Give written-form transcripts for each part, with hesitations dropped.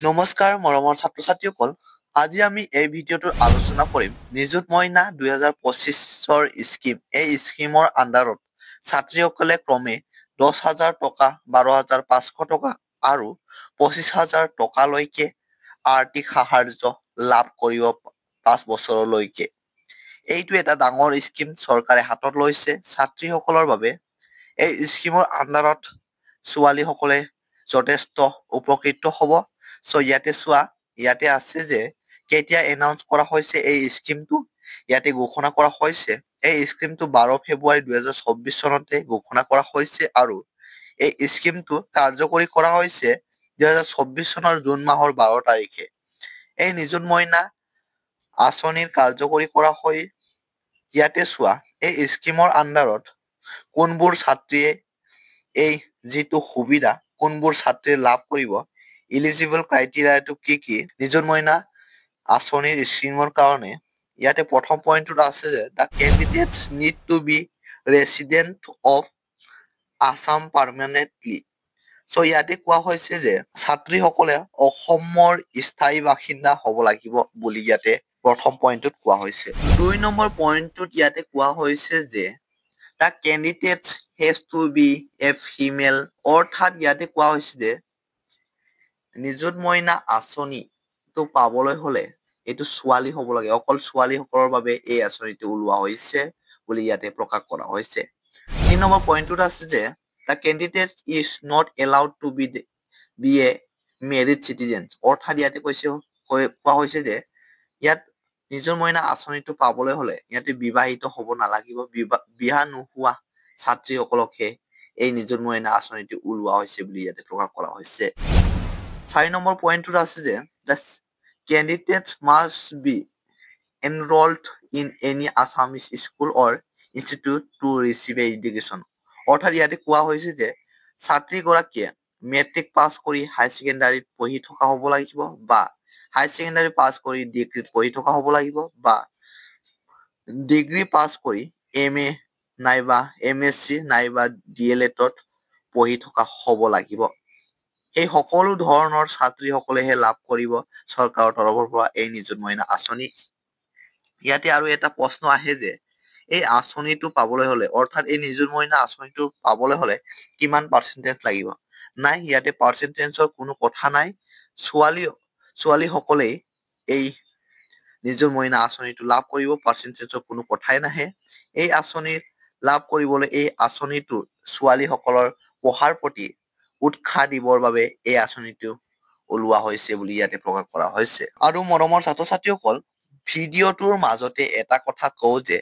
নমস্কাৰ মৰমৰ ছাত্ৰ-ছাত্ৰীসকল, আজি আমি এই ভিডিঅ'টোৰ আলোচনা কৰিম নিযুত মইনা 2025ৰ স্কিম। এই স্কিমৰ আণ্ডাৰত ছাত্ৰীসকলে ক্ৰমে 10,000 টকা, 12,500 টকা আৰু 25,000 টকালৈকে আৰ্থিক সাহায্য লাভ কৰিব 5 বছৰলৈকে। এইটো এটা ডাঙৰ স্কিম চৰকাৰে হাতত লৈছে ছাত্ৰীসকলৰ বাবে। এই স্কিমৰ আণ্ডাৰত ছোৱালীসকলে যথেষ্ট উপকৃত হ'ব। ইয়াতে চোৱা, ইয়াতে আছে যে কেতিয়া এনাউন্স কৰা হৈছে এই স্কিমটো। ইয়াতে ঘোষণা কৰা হৈছে এই স্কিমটো 12 ফেব্ৰুৱাৰী 2024 চনতে ঘোষণা কৰা হৈছে আৰু এই স্কিমটো কাৰ্যকৰী কৰা হৈছে 2024 চনৰ জুন মাহৰ 12 তাৰিখে। এই নিযুত মইনা আঁচনিৰ কাৰ্যকৰী কৰা হয়। ইয়াতে চোৱা, এই স্কিমৰ আণ্ডাৰত কোনবোৰ ছাত্ৰীয়ে এই যিটো সুবিধা, কোনবোৰ ছাত্ৰীয়ে লাভ কৰিব, ইলিজিবল ক্ৰাইটেৰিয়াটো কি নিযুত মইনা আঁচনিৰ স্কিমৰ কাৰণে। ইয়াতে প্ৰথম পইণ্টটোত আছে যে the candidates need to be resident of Assam permanently. ইয়াতে কোৱা হৈছে যে ছাত্ৰীসকলে অসমৰ স্থায়ী বাসিন্দা হ'ব লাগিব বুলি ইয়াতে প্ৰথম পইণ্টটোত কোৱা হৈছে। 2 নম্বৰ পইণ্টটোত ইয়াতে কোৱা হৈছে যে the candidates has to be a female, অৰ্থাৎ ইয়াতে কোৱা হৈছে যে নিযুত মইনা আঁচনিটো পাবলৈ হ'লে এইটো ছোৱালী হ'ব লাগে, অকল ছোৱালীসকলৰ বাবে এই আঁচনিটো ওলোৱা হৈছে বুলি ইয়াতে প্ৰকাশ কৰা হৈছে। 3 নম্বৰ পইণ্টটোত আছে যে the candidate is not allowed to be a married citizen, অৰ্থাৎ ইয়াতে কোৱা হৈছে যে ইয়াত নিযুত মইনা আঁচনিটো পাবলৈ হ'লে ইয়াতে বিবাহিত হ'ব নালাগিব। বিয়া নোহোৱা ছাত্ৰীসকলকহে এই নিযুত মইনা আঁচনিটো ওলোৱা হৈছে বুলি ইয়াতে প্ৰকাশ কৰা হৈছে। 4 নম্বৰ পইণ্টটোত আছে যে the candidates must be enrolled in any Assamese school or institute to receive a education, অৰ্থাৎ ইয়াতে কোৱা হৈছে যে ছাত্ৰীগৰাকীয়ে মেট্ৰিক পাছ কৰি হাই ছেকেণ্ডাৰীত পঢ়ি থকা হ'ব লাগিব, বা হাই ছেকেণ্ডাৰী পাছ কৰি ডিগ্ৰীত পঢ়ি থকা হ'ব লাগিব, বা ডিগ্ৰী পাছ কৰি MA নাইবা MSc নাইবা DLEDত পঢ়ি থকা হ'ব লাগিব। এই সকলো ধৰণৰ ছাত্ৰীসকলেহে লাভ কৰিব চৰকাৰৰ তৰফৰ পৰা এই নিযুত মইনা আঁচনি। ইয়াতে আৰু এটা প্ৰশ্ন আহে যে এই আঁচনিটো পাবলৈ হ'লে, অৰ্থাৎ এই নিযুত মইনা আঁচনিটো পাবলৈ হ'লে কিমান পাৰ্চেণ্টেজ লাগিব? নাই, ইয়াতে পাৰ্চেণ্টেজৰ কোনো কথা নাই। ছোৱালীসকলেই এই নিযুত মইনা আঁচনিটো লাভ কৰিব, পাৰ্চেণ্টেজৰ কোনো কথাই নাহে। এই আঁচনি লাভ কৰিবলৈ এই আঁচনিটো ছোৱালীসকলৰ পঢ়াৰ প্ৰতি উৎসাহ দিবৰ বাবে এই আঁচনিটো ওলোৱা হৈছে বুলি ইয়াতে প্ৰকাশ কৰা হৈছে। আৰু মৰমৰ ছাত্ৰ-ছাত্ৰীসকল, ভিডিঅ'টোৰ মাজতে এটা কথা কওঁ যে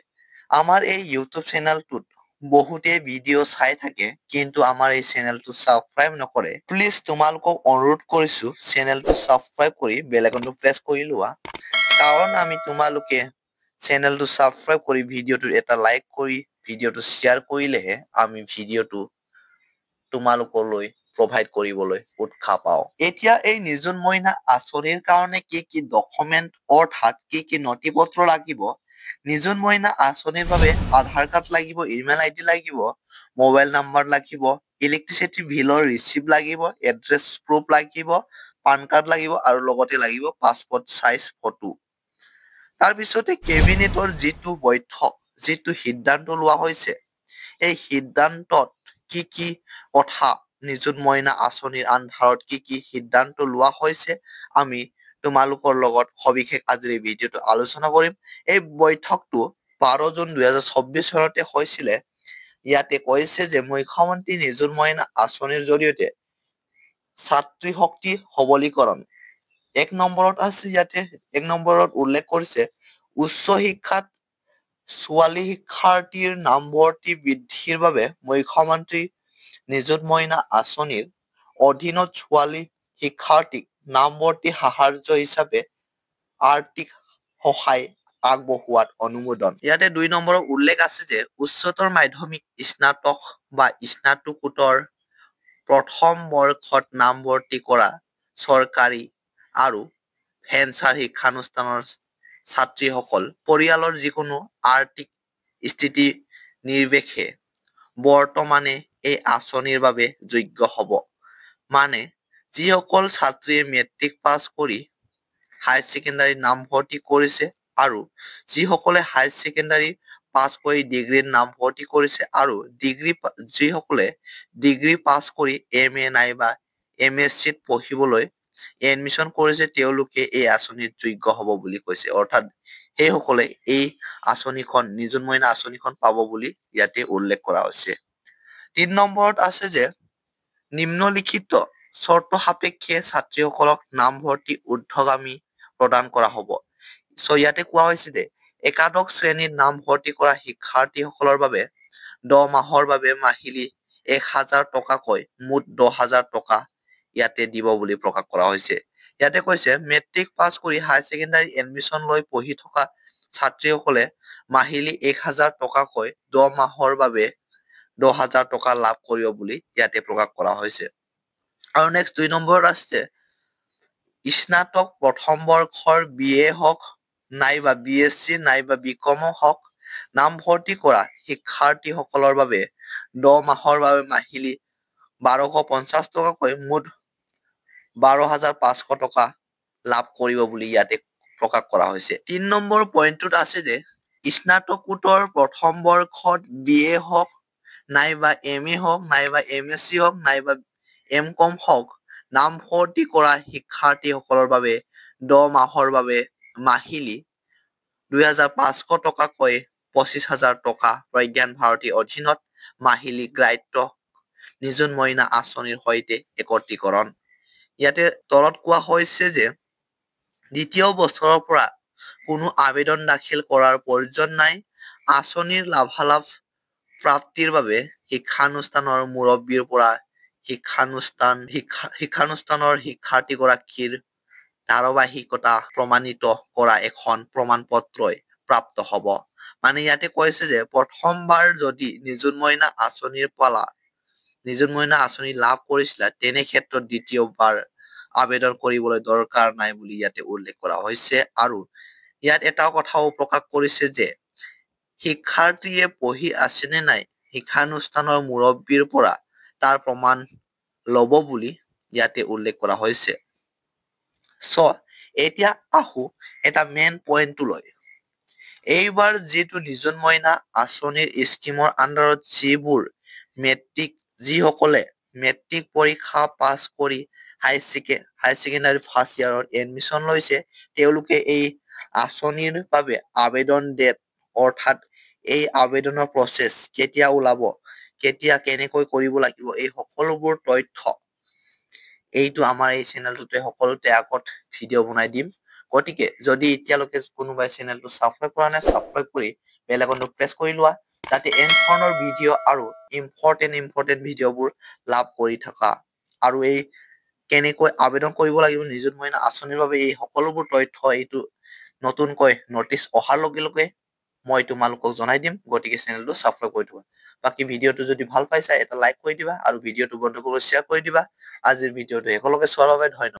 আমাৰ এই ইউটিউব চেনেলটোত বহুতে ভিডিঅ' চাই থাকে, কিন্তু আমাৰ এই চেনেলটো ছাবস্ক্ৰাইব নকৰে। প্লিজ তোমালোকক অনুৰোধ কৰিছো চেনেলটো ছাবস্ক্ৰাইব কৰি বেল আইকনটো প্ৰেছ কৰি লোৱা, কাৰণ আমি তোমালোকে চেনেলটো ছাবস্ক্ৰাইব কৰি ভিডিঅ'টো এটা লাইক কৰি ভিডিঅ'টো শ্বেয়াৰ কৰিলেহে আমি ভিডিঅ'টো তোমালোকলৈ প্ৰভাইড কৰিবলৈ উৎসাহ পাওঁ। এতিয়া এই নিযুত মইনা আঁচনিৰ কাৰণে কি ডকুমেণ্ট, অৰ্থাৎ কি নথি-পত্ৰ লাগিব। নিযুত মইনা আঁচনিৰ বাবে আধাৰ কাৰ্ড লাগিব, ইমেইল ID লাগিব, মোবাইল নাম্বাৰ লাগিব, ইলেক্ট্ৰিচিটি বিলৰ ৰিচিপ্ট লাগিব, এড্ৰেছ প্ৰুফ লাগিব, পান কাৰ্ড লাগিব আৰু লগতে লাগিব পাছপৰ্ট চাইজ ফটো। তাৰপিছতে কেবিনেটৰ যিটো সিদ্ধান্ত লোৱা হৈছে, এই সিদ্ধান্তত কি কথা, নিযুত মইনা আঁচনিৰ আন্ধাৰত কি সিদ্ধান্ত লোৱা হৈছে, আমি তোমালোকৰ লগত সবিশেষ আজিৰ এই ভিডিঅ'টো আলোচনা কৰিম। এই বৈঠকটো 12 জুন 2024 চনতে হৈছিলে। ইয়াতে কৈছে যে মুখ্যমন্ত্ৰী নিযুত মইনা আঁচনিৰ জৰিয়তে ছাত্ৰী শক্তি সবলীকৰণ। 1 নম্বৰত আছে, ইয়াতে 1 নম্বৰত উল্লেখ কৰিছে উচ্চ শিক্ষাত ছোৱালী শিক্ষাৰ্থীৰ নামভৰ্তি বৃদ্ধিৰ বাবে মুখ্যমন্ত্ৰী নিযুত মইনা আঁচনিৰ অধীনত ছোৱালী শিক্ষাৰ্থীক নামভৰ্তি সাহায্য হিচাপে আৰ্থিক সহায় আগবঢ়োৱাত অনুমোদন। ইয়াতে 2 নম্বৰৰ উল্লেখ আছে যে উচ্চতৰ মাধ্যমিক স্নাতক বা স্নাতকোত্তৰ প্ৰথম বৰ্ষত নামভৰ্তি কৰা চৰকাৰী আৰু ভেঞ্চাৰ শিক্ষানুষ্ঠানৰ ছাত্ৰীসকল পৰিয়ালৰ যিকোনো আৰ্থিক স্থিতি নিৰ্বিশেষে বৰ্তমানে এই আঁচনিৰ বাবে যোগ্য হ'ব। মানে যিসকল ছাত্ৰীয়ে মেট্ৰিক পাছ কৰি হায়াৰ ছেকেণ্ডাৰী নামভৰ্তি কৰিছে আৰু যিসকলে হায়াৰ ছেকেণ্ডাৰী পাছ কৰি ডিগ্ৰীত নামভৰ্তি কৰিছে আৰু যিসকলে ডিগ্ৰী পাছ কৰি MA নাইবা MSCত পঢ়িবলৈ এডমিশ্যন কৰিছে তেওঁলোকে এই আঁচনিৰ যোগ্য হ'ব বুলি কৈছে। অৰ্থাৎ সেইসকলে এই আঁচনিখন নিযুত মইনা আঁচনিখন পাব বুলি ইয়াতে উল্লেখ কৰা হৈছে। ৩ নম্বৰত আছে যে নিম্নলিখিত চৰ্ত সাপেক্ষে ছাত্ৰীসকলক নামভৰ্তি ঊৰ্ধ্বগামী প্ৰদান কৰা হ'ব। ইয়াতে কোৱা হৈছে যে একাদশ শ্ৰেণীত নামভৰ্তি কৰা শিক্ষাৰ্থীসকলৰ বাবে 10 মাহৰ বাবে মাহিলী 1000 টকাকৈ মুঠ 10,000 টকা ইয়াতে দিব বুলি প্ৰকাশ কৰা হৈছে। ইয়াতে কৈছে মেট্ৰিক পাছ কৰি হায়াৰ ছেকেণ্ডাৰী এডমিশ্যন লৈ পঢ়ি থকা ছাত্ৰীসকলে মাহিলী 1000 টকাকৈ 10 মাহৰ বাবে 10,000 টকা লাভ কৰিব বুলি ইয়াতে প্ৰকাশ কৰা হৈছে। আৰু নেক্সট 2 নম্বৰত আছে স্নাতক প্ৰথম বৰ্ষৰ BA হওক নাইবা BSc নাইবা BCom হওক নামভৰ্তি কৰা শিক্ষাৰ্থীসকলৰ বাবে 10 মাহৰ বাবে মাহিলী 1250 টকাকৈ মুঠ 12,500 টকা লাভ কৰিব বুলি ইয়াতে প্ৰকাশ কৰা হৈছে। 3 নম্বৰ পইণ্টটোত আছে যে স্নাতকোত্তৰ প্ৰথম বৰ্ষত BA হওক নাইবা MA হওক নাইবা MSc হওক নাইবা MCom হওক নামভৰ্তি কৰা শিক্ষাৰ্থীসকলৰ বাবে 10 মাহৰ বাবে মাহিলী 2,500 টকাকৈ 25,000 টকা প্ৰজ্ঞান ভাৰতীৰ অধীনত মাহিলী গ্ৰাহ্য নিযুত মইনা আঁচনিৰ সৈতে একত্ৰীকৰণ। ইয়াতে তলত কোৱা হৈছে যে দ্বিতীয় বছৰৰ পৰা কোনো আবেদন দাখিল কৰাৰ প্ৰয়োজন নাই। আঁচনিৰ লাভালাভ প্ৰাপ্তিৰ বাবে শিক্ষানুষ্ঠানৰ মুৰব্বীৰ পৰা শিক্ষানুষ্ঠানৰ শিক্ষাৰ্থীগৰাকীৰ ধাৰাবাহিকতা প্ৰমাণিত কৰা এখন প্ৰমাণপত্ৰই প্ৰাপ্ত হ'ব। মানে ইয়াতে কৈছে যে প্ৰথমবাৰ যদি নিযুত মইনা আঁচনি লাভ কৰিছিলা তেনে ক্ষেত্ৰত দ্বিতীয়বাৰ আবেদন কৰিবলৈ দৰকাৰ নাই বুলি ইয়াতে উল্লেখ কৰা হৈছে। আৰু ইয়াত এটা কথাও প্ৰকাশ কৰিছে যে শিক্ষাৰ্থীয়ে পঢ়ি আছেনে নাই শিক্ষানুষ্ঠানৰ মুৰব্বীৰ পৰা তাৰ প্ৰমাণ ল'ব বুলি ইয়াতে উল্লেখ কৰা হৈছে। এতিয়া আহো এটা মেইন পইণ্টলৈ। এইবাৰ যিটো নিযুত মইনা আঁচনিৰ স্কিমৰ আণ্ডাৰত যিসকলে মেট্ৰিক পৰীক্ষা পাছ কৰি হায়াৰ ছেকেণ্ডাৰী ফাৰ্ষ্ট ইয়াৰত এডমিশ্যন লৈছে তেওঁলোকে এই আঁচনিৰ বাবে আবেদন ডেট অৰ্থাৎ এই আবেদনৰ প্ৰচেছ কেতিয়া ওলাব, কেনেকৈ কৰিব লাগিব এই সকলোবোৰ তথ্য এইটো আমাৰ এই চেনেলটোতে সকলোতে আগত ভিডিঅ' বনাই দিম। গতিকে যদি এতিয়ালৈকে কোনোবাই চেনেলটো ছাবস্ক্ৰাইব কৰা নাই ছাবস্ক্ৰাইব কৰি বেল আইকনটো প্ৰেছ কৰি লোৱা যাতে এনে ধৰণৰ ভিডিঅ' আৰু ইম্পৰ্টেণ্ট ভিডিঅ'বোৰ লাভ কৰি থকা আৰু এই কেনেকৈ আবেদন কৰিব লাগিব নিযুত মইনা আঁচনিৰ বাবে এই সকলোবোৰ তথ্য এইটো নতুনকৈ নটিচ অহাৰ লগে লগে মই তোমালোকক জনাই দিম। গতিকে চেনেলটো ছাবস্ক্ৰাইব কৰি থবা। বাকী ভিডিঅ'টো যদি ভাল পাইছা এটা লাইক কৰি দিবা আৰু ভিডিঅ'টো বন্ধু কৰি শ্বেয়াৰ কৰি দিবা। আজিৰ ভিডিঅ'টো একেলগে চোৱাৰ বাবে ধন্যবাদ।